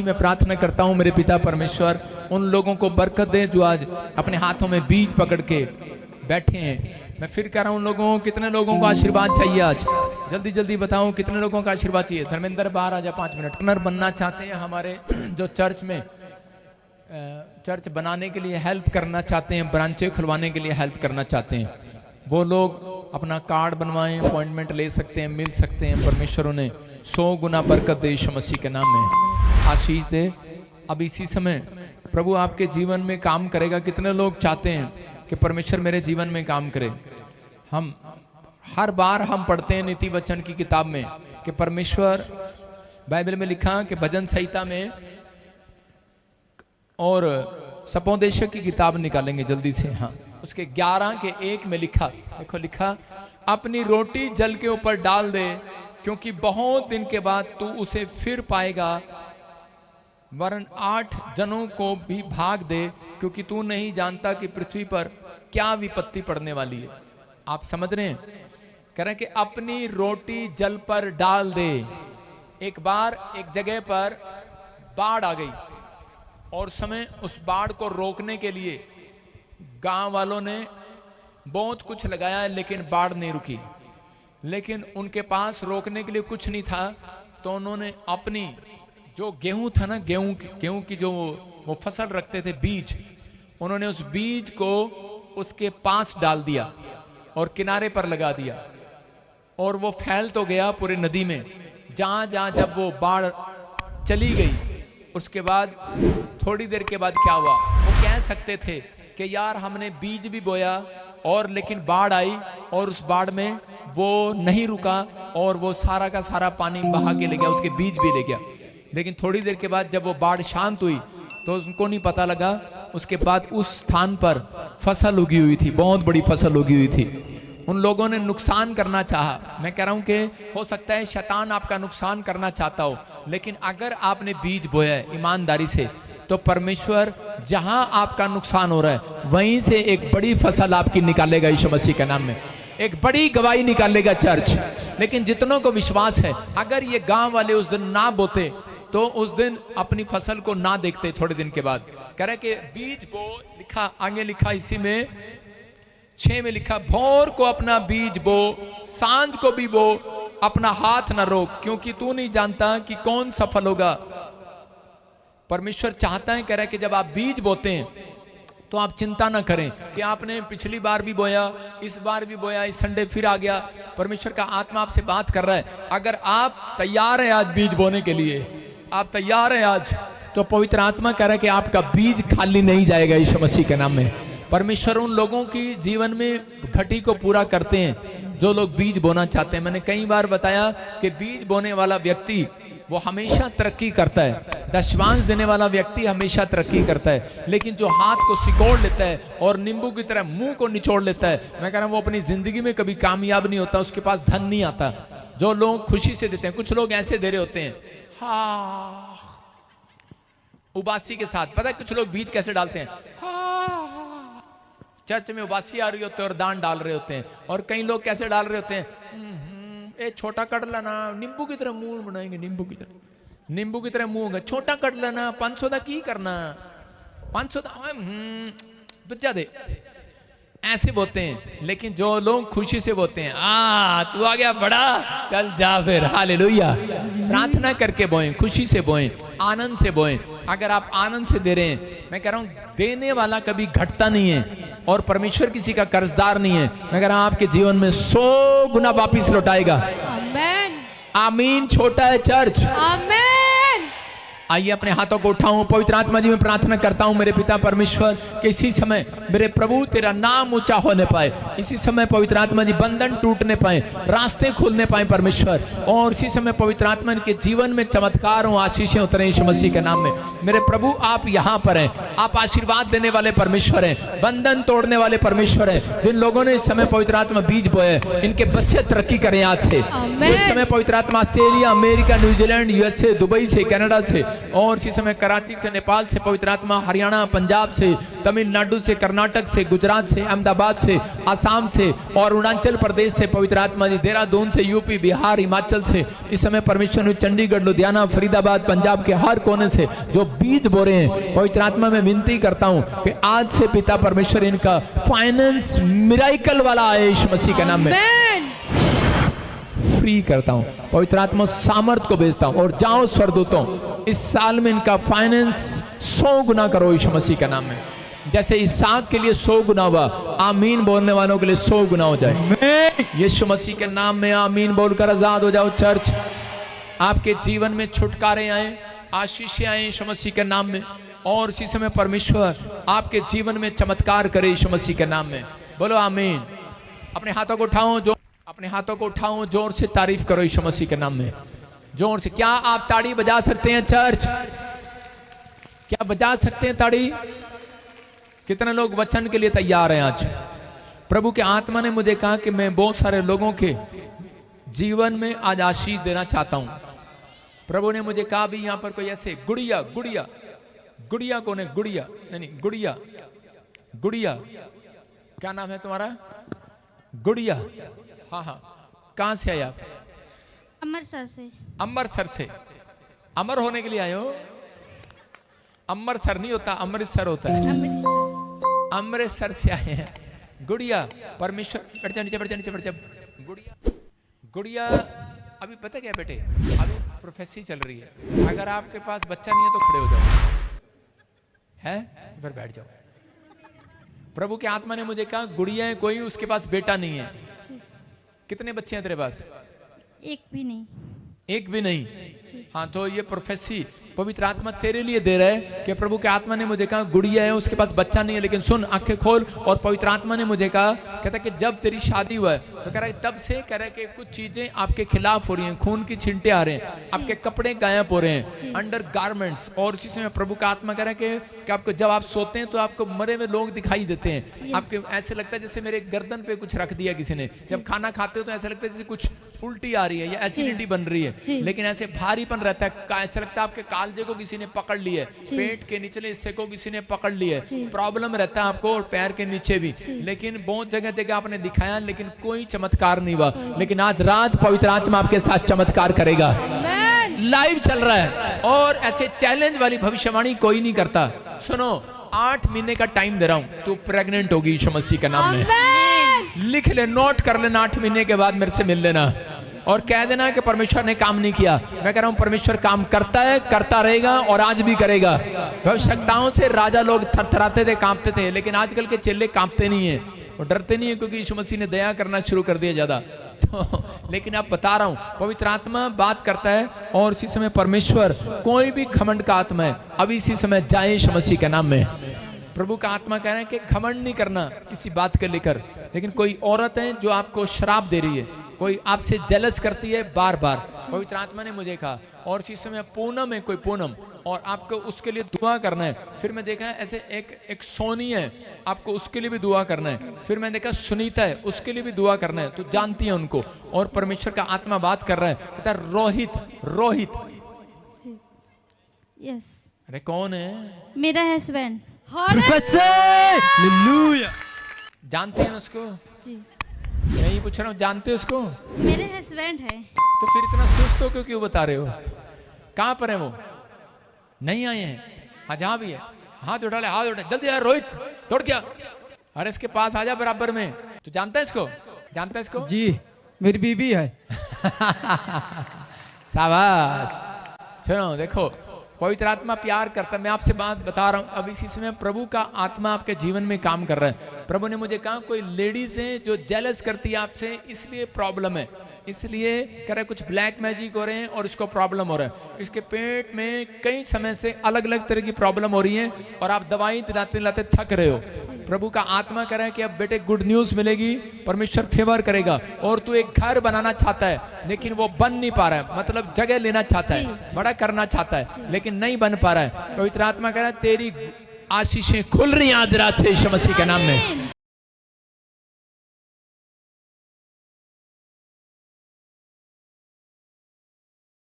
मैं प्रार्थना करता हूँ मेरे पिता परमेश्वर उन लोगों को बरकत दे जो आज अपने हाथों में बीज पकड़ के बैठे हैं। मैं फिर कह रहा हूँ लोगों, कितने लोगों को आशीर्वाद चाहिए आज? जल्दी जल्दी बताऊं कितने लोगों का आशीर्वाद चाहिए। धर्मेंद्र बाहर आ जा 5 मिनट। पार्टनर बनना चाहते हैं हमारे जो चर्च में चर्च बनाने के लिए हेल्प करना चाहते हैं, ब्रांचें खुलवाने के लिए हेल्प करना चाहते हैं, वो लोग अपना कार्ड बनवाएं, अपॉइंटमेंट ले सकते हैं, मिल सकते हैं। परमेश्वर उन्हें 100 गुना बरकत दे यीशु मसीह के नाम में, आशीष दे। अब इसी समय प्रभु आपके जीवन में काम करेगा। कितने लोग चाहते हैं कि परमेश्वर मेरे जीवन में काम करे? हम हर बार हम पढ़ते हैं नीति वचन की किताब में कि परमेश्वर, बाइबल में लिखा कि भजन संहिता में और सपोदेशक की किताब निकालेंगे जल्दी से, हाँ, उसके 11 के 1 में लिखा, देखो लिखा, अपनी रोटी जल के ऊपर डाल दे क्योंकि बहुत दिन के बाद तू उसे फिर पाएगा, वरन 8 जनों को भी भाग दे क्योंकि तू नहीं जानता कि पृथ्वी पर क्या विपत्ति पड़ने वाली है। आप समझ रहे हैं? कह रहे हैं कि अपनी रोटी जल पर डाल दे। एक बार एक जगह पर बाढ़ आ गई और समय उस बाढ़ को रोकने के लिए गांव वालों ने बहुत कुछ लगाया लेकिन बाढ़ नहीं रुकी। लेकिन उनके पास रोकने के लिए कुछ नहीं था, तो उन्होंने अपनी जो गेहूं था ना, गेहूं की जो वो फसल रखते थे, बीज, उन्होंने उस बीज को उसके पास डाल दिया और किनारे पर लगा दिया और वो फैल तो गया पूरे नदी में। जहां जहां जब वो बाढ़ चली गई, उसके बाद थोड़ी देर के बाद क्या हुआ, वो कह सकते थे कि यार हमने बीज भी बोया और लेकिन बाढ़ आई और उस बाढ़ में वो नहीं रुका और वो सारा का सारा पानी बहा के ले गया, उसके बीज भी ले गया। लेकिन थोड़ी देर के बाद जब वो बाढ़ शांत हुई तो उनको नहीं पता लगा, उसके बाद उस स्थान पर फसल उगी हुई थी, बहुत बड़ी फसल उगी हुई थी। उन लोगों ने नुकसान करना चाहा। मैं कह रहा हूं कि हो सकता है शैतान आपका नुकसान करना चाहता हो, लेकिन अगर आपने बीज बोया है ईमानदारी से तो परमेश्वर जहां आपका नुकसान हो रहा है वहीं से एक बड़ी फसल आपकी निकालेगा यीशु मसीह के नाम में, एक बड़ी गवाही निकालेगा चर्च। लेकिन जितनों को विश्वास है, अगर ये गांव वाले उस दिन ना बोते तो उस दिन अपनी फसल को ना देखते थोड़े दिन के बाद। कह रहे कि बीज बो, लिखा आगे, लिखा इसी में 6 में लिखा, भोर को अपना बीज बो, सांझ को भी बो, अपना हाथ न रोक क्योंकि तू नहीं जानता कि कौन सफल होगा। परमेश्वर चाहता है, कह रहा है कि जब आप बीज बोते हैं तो आप चिंता ना करें कि आपने पिछली बार भी बोया, इस बार भी बोया, इस संडे फिर आ गया। परमेश्वर का आत्मा आपसे बात कर रहा है, अगर आप तैयार हैं आज बीज बोने के लिए, आप तैयार हैं आज, तो पवित्र आत्मा कह रहा है कि आपका बीज खाली नहीं जाएगा यीशु मसीह के नाम में। परमेश्वर उन लोगों की जीवन में घटी को पूरा करते हैं जो लोग बीज बोना चाहते हैं। मैंने कई बार बताया कि बीज बोने वाला व्यक्ति वो हमेशा तरक्की करता है, दशवांश देने वाला व्यक्ति हमेशा तरक्की करता है, लेकिन जो हाथ को सिकोड़ लेता है और नींबू की तरह मुंह को निचोड़ लेता है, मैं कह रहा हूं वो अपनी जिंदगी में कभी कामयाब नहीं होता, उसके पास धन नहीं आता। जो लोग खुशी से देते हैं, कुछ लोग ऐसे दे रहे होते हैं हाँ उबासी के साथ, पता है कुछ लोग बीज कैसे डालते हैं, हाँ, चर्च में उबासी आ रही होते हैं और दान डाल रहे होते हैं। और कई लोग कैसे डाल रहे होते हैं, ए छोटा कट लेना, नींबू की तरह मुंह बनाएंगे, नींबू की तरह मुंह होगा, छोटा कट लेना, 500 का की करना, 500 दूजा दे, ऐसे बोलते हैं। लेकिन जो लोग खुशी से बोलते हैं, तू आ गया बड़ा, चल जा फिर, हालेलुया, प्रार्थना करके बोएं, खुशी से बोएं, आनंद से बोएं। अगर आप आनंद से दे रहे हैं, मैं कह रहा हूं देने वाला कभी घटता नहीं है और परमेश्वर किसी का कर्जदार नहीं है। मैं कह रहा हूं आपके जीवन में 100 गुना वापिस लौटाएगा। आमीन, आमीन। छोटा है चर्च, आमीन। आइए अपने हाथों को उठाऊं, पवित्र आत्मा जी मैं प्रार्थना करता हूं मेरे पिता परमेश्वर कि इसी समय मेरे प्रभु तेरा नाम ऊंचा होने पाए, इसी समय पवित्र आत्मा जी बंधन टूटने पाए, रास्ते खुलने पाए परमेश्वर, और इसी समय पवित्र आत्मा के जीवन में चमत्कार हो, आशीषें उतरे यीशु मसीह के नाम में। मेरे प्रभु आप यहाँ पर हैं, आप आशीर्वाद देने वाले परमेश्वर हैं, बंधन तोड़ने वाले परमेश्वर हैं। जिन लोगों ने इस समय पवित्र आत्मा बीज बोए, इनके बच्चे तरक्की करें आज से। इस समय पवित्र आत्मा Australia, America, New Zealand, USA, Dubai से, कनाडा से, और इसी समय कराची से, नेपाल से पवित्र आत्मा, हरियाणा, पंजाब से, तमिलनाडु से, कर्नाटक से, गुजरात से, अहमदाबाद से, आसाम से और अरुणाचल प्रदेश से पवित्र आत्मा जी, देहरादून से, यूपी, बिहार, हिमाचल से, इस समय परमेश्वर ने चंडीगढ़, लुधियाना, फरीदाबाद, पंजाब के हर कोने से जो बीज बो रहे हैं, पवित्र आत्मा में विनती करता हूं कि आज से पिता परमेश्वर इनका फाइनेंस मिराइकल वाला आए यीशु मसीह के नाम में फ्री करता हूं। पवित्र आत्मा सामर्थ को भेजता हूं और जाओ स्वर्गदूतों, इस साल में इनका फाइनेंस 100 गुना करो यीशु मसीह के नाम में। जैसे इसहाक के लिए 100 गुना हुआ, आमीन बोलने वालों के लिए 100 गुना हो जाए यीशु मसीह के नाम में। आमीन बोलकर आजाद हो जाओ। चर्च, आपके जीवन में छुटकारे आए, आशीषें आए यीशु मसीह के नाम में। और इसी समय परमेश्वर आपके जीवन में चमत्कार करे यीशु मसीह के नाम में। बोलो आमीन। अपने हाथों को उठाओ, जो अपने हाथों को उठाओ, जोर से तारीफ करो यीशु मसीह के नाम में, जोर से। क्या आप ताड़ी बजा सकते हैं? चर्च, क्या बजा सकते हैं ताड़ी? कितने लोग वचन के लिए तैयार हैं? आज प्रभु के आत्मा ने मुझे कहा कि मैं बहुत सारे लोगों के जीवन में आज आशीष देना चाहता हूं। प्रभु ने मुझे कहा भी यहां पर कोई ऐसे गुड़िया, गुड़िया, गुड़िया कौन है? गुड़िया नहीं, गुड़िया, गुड़िया क्या नाम है तुम्हारा? गुड़िया। हाँ हाँ, कहाँ से आए आप? अमृतसर से। अमृतसर से अमर होने के लिए आए हो? अमृतसर नहीं होता, अमृतसर होता है। अमृतसर से आए हैं। गुड़िया, परमेश्वर, बैठ जा नीचे, बैठ जा नीचे, बैठ जा। गुड़िया, गुड़िया अभी पता क्या बेटे, अभी प्रोफेसी चल रही है। अगर आपके पास बच्चा नहीं है तो खड़े हो जाओ, है फिर बैठ जाओ। प्रभु के आत्मा ने मुझे कहा गुड़िया है कोई, उसके पास बेटा नहीं है। कितने बच्चे हैं तेरे पास? एक भी नहीं। एक भी नहीं? हाँ, तो ये प्रोफेसी पवित्र आत्मा तेरे लिए दे रहा है कि प्रभु के आत्मा ने मुझे कहा गुड़िया है, उसके पास बच्चा नहीं है। लेकिन सुन, आंखें खोल। और पवित्र आत्मा ने मुझे कहा, कहता कि जब तेरी शादी हुआ है तो कह रहा है तब से, कह रहा है कि कुछ चीजें आपके खिलाफ हो रही हैं, खून की छींटे आ रहे हैं, आपके कपड़े गायब हो रहे हैं, अंडर गारमेंट्स। और उसी समय प्रभु का आत्मा कह रहा है कि आपको जब आप सोते हैं तो आपको मरे हुए लोग दिखाई देते हैं। आपके ऐसे लगता है जैसे मेरे गर्दन पे कुछ रख दिया किसी ने। जब खाना खाते हो तो ऐसा लगता है जैसे कुछ उल्टी आ रही है या एसिडिटी बन रही है, लेकिन ऐसे भारीपन रहता है। ऐसा लगता है आपके कालजे को किसी ने पकड़ लिया है, पेट के निचले हिस्से को किसी ने पकड़ लिया है। प्रॉब्लम रहता है आपको और पैर के नीचे भी। लेकिन बहुत जगह जगह आपने दिखाया, लेकिन कोई चमत्कार नहीं हुआ। लेकिन आज रात पवित्र आत्मा आपके साथ चमत्कार करेगा। लाइव चल रहा है और ऐसे चैलेंज वाली भविष्यवाणी कोई नहीं करता। सुनो, 8 महीने का टाइम दे रहा हूं, तू प्रेग्नेंट होगी यीशु मसीह के नाम में। लिख ले, नोट कर लेना, 8 महीने के बाद मेरे से मिल लेना और कह देना कि परमेश्वर ने काम नहीं किया। मैं कह रहा हूं परमेश्वर काम करता है, करता रहेगा और आज भी करेगा। भविष्यताओं से राजा लोग थरथराते थे, कांपते थे, लेकिन आजकल के चेले कांपते नहीं है, वो डरते नहीं है, क्योंकि यीशु मसीह ने दया करना शुरू कर दिया ज्यादा। तो लेकिन आप बता रहा हूं, पवित्र आत्मा बात करता है और इसी समय परमेश्वर, कोई भी घमंड का आत्मा है अभी इसी समय जाए यीशु मसीह के नाम में। प्रभु का आत्मा कह रहे हैं कि घमंड नहीं करना किसी बात को लेकर। लेकिन कोई औरत है जो आपको श्राप दे रही है, कोई आपसे जेलस करती है बार बार, पवित्र आत्मा ने मुझे कहा। और इसी समय पूनम है, कोई पूनम, और आपको उसके लिए दुआ करना है। फिर मैं देखा ऐसे एक सोनी है, आपको उसके लिए भी दुआ करना है। फिर मैं देखा सुनीता है, उसके लिए भी दुआ करना है। तो जानती है उनको। और परमेश्वर का आत्मा बात कर रहा है, कहता है रोहित, रोहित। यस। अरे कौन है? मेरा हस्बैंड। जानती है उसको? जी। मैं ये पूछ रहा हूँ, जानते हो उसको? मेरे हस्बैंड है। तो फिर इतना सुस्त हो क्यों बता रहे हो? कहाँ पर है वो? नहीं आए हैं? हाँ, जहाँ भी है हाथ उठा ले, हाथ उठा जल्दी यार। रोहित दौड़ गया। अरे इसके पास आ जा बराबर में। तू जानता है इसको? जानता है इसको? जी, मेरी बीबी है। शाबाश। सुनो, देखो पवित्र आत्मा प्यार करता है। मैं आपसे बात बता रहा हूं, अब इसी समय प्रभु का आत्मा आपके जीवन में काम कर रहा है। प्रभु ने मुझे कहा कोई लेडीज है जो जेलस करती है आपसे, इसलिए प्रॉब्लम है, इसलिए कह रहे कुछ ब्लैक मैजिक हो रहे हैं और इसको प्रॉब्लम हो रहा है। इसके पेट में कई समय से अलग अलग तरह की प्रॉब्लम हो रही है और आप दवाई दिलाते दिलाते थक रहे हो। प्रभु का आत्मा कह रहा है कि अब बेटे गुड न्यूज मिलेगी, परमेश्वर फेवर करेगा। और तू एक घर बनाना चाहता है लेकिन वो बन नहीं पा रहा है, मतलब जगह लेना चाहता है, बड़ा करना चाहता है लेकिन नहीं बन पा रहा है। पवित्र आत्मा कह रहा है तेरी आशीषें खुल रही हैं आज रात से यीशु मसीह के नाम में।